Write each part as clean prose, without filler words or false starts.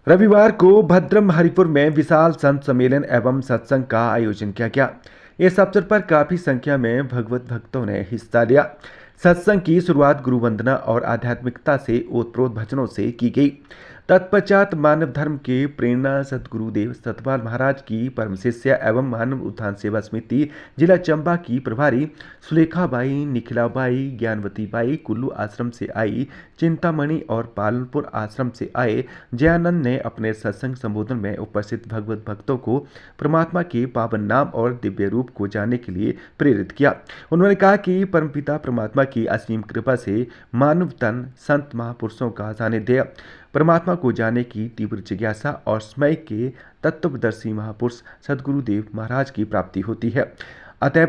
रविवार को भद्रम हरिपुर में विशाल संत सम्मेलन एवं सत्संग का आयोजन किया गया। इस अवसर पर काफी संख्या में भगवत भक्तों ने हिस्सा लिया। सत्संग की शुरुआत गुरु वंदना और आध्यात्मिकता से ओतप्रोत भजनों से की गई। तत्पश्चात मानव धर्म के प्रेरणा सतगुरुदेव सतपाल महाराज की परम शिष्य एवं मानव उत्थान सेवा समिति जिला चंबा की प्रभारी सुलेखाबाई, निखिलाबाई, ज्ञानवतीबाई कुल्लू आश्रम से आई, चिंतामणि और पालनपुर आश्रम से आए जयानंद ने अपने सत्संग संबोधन में उपस्थित भगवत भक्तों को परमात्मा के पावन नाम और दिव्य रूप को जानने के लिए प्रेरित किया। उन्होंने कहा कि परमपिता परमात्मा की असीम कृपा से मानव तन संत महापुरुषों का सानिध्य, परमात्मा को जानने की तीव्र जिज्ञासा और समय के तत्वदर्शी महापुरुष सदगुरुदेव महाराज की प्राप्ति होती है। अतः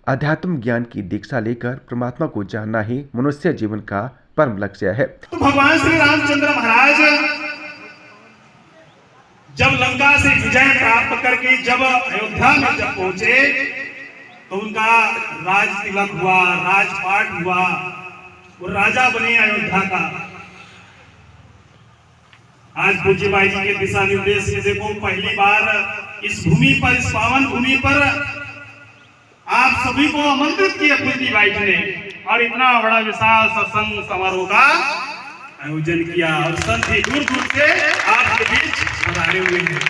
अध्यात्म ज्ञान की दीक्षा लेकर परमात्मा को जानना ही मनुष्य जीवन का परम लक्ष्य है। तो भगवान श्री रामचंद्र महाराज जब लंका से विजय प्राप्त करके जब अयोध्या में जब पहुंचे तो उनका राज तिलक हुआ, राजपाट हुआ, वो राजा बने अयोध्या का। आज पूज्य भाई जी के दिशा निर्देश से देखो, पहली बार इस भूमि पर, इस पावन भूमि पर आप सभी को आमंत्रित किया पूज्य भाई जी ने, और इतना बड़ा विशाल सत्संग समारोह का आयोजन किया और संत दूर दूर से आपके बीच पधारे हुए हैं।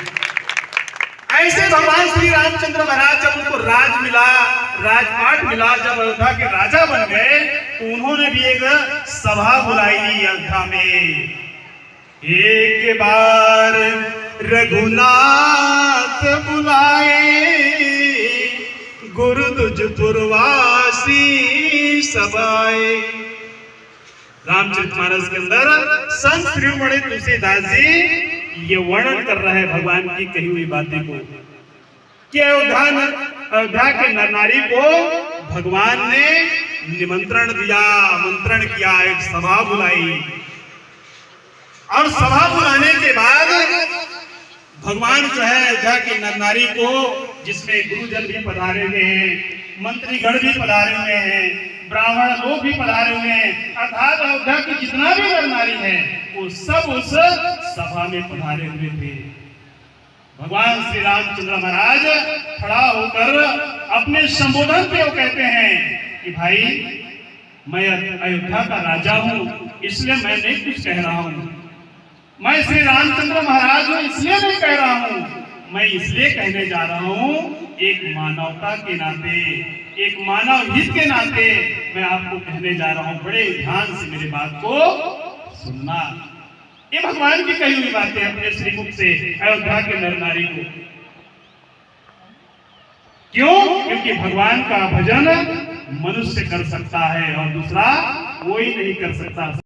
ऐसे भगवान श्री रामचंद्र महाराज जब उनको राज मिला, राजपाट मिला, जब अयोध्या के राजा बन गए तो उन्होंने भी एक सभा बुलाई अयोध्या में। एक बार रघुनाथ बुलाए, गुरु तुझ पुरवासी सभाए। रामचरितमानस के अंदर संत शिरोमणि तुलसीदास जी ये वर्णन कर रहे हैं भगवान की कही हुई बातें को कि अयोध्या के नर नारी को भगवान ने निमंत्रण दिया, आमंत्रण किया, एक सभा बुलाई। और सभा बुलाने के बाद भगवान जो है अयोध्या के नर नारी को, जिसमें गुरुजन भी पधारे हुए हैं, मंत्रीगण भी पधारे हुए हैं, ब्राह्मण लोग भी पधारे हुए हैं, अर्थात अयोध्या की जितना भी नर नारी है वो सब उस सभा में पधारे हुए थे। भगवान श्री रामचंद्र महाराज खड़ा होकर अपने संबोधन पे वो कहते हैं कि भाई मैं अयोध्या का राजा हूं, इसलिए मैं नहीं कुछ कह रहा हूं। मैं श्री रामचंद्र महाराज हूं इसलिए नहीं कह रहा हूं, मैं इसलिए कहने जा रहा हूं, एक मानवता के नाते, एक मानव हित के नाते मैं आपको कहने जा रहा हूं। बड़े ध्यान से मेरी बात को सुनना। ये भगवान की कही हुई बातें अपने श्रीमुख से अयोध्या के नर नारी को। क्यों? क्योंकि भगवान का भजन मनुष्य कर सकता है और दूसरा कोई नहीं कर सकता।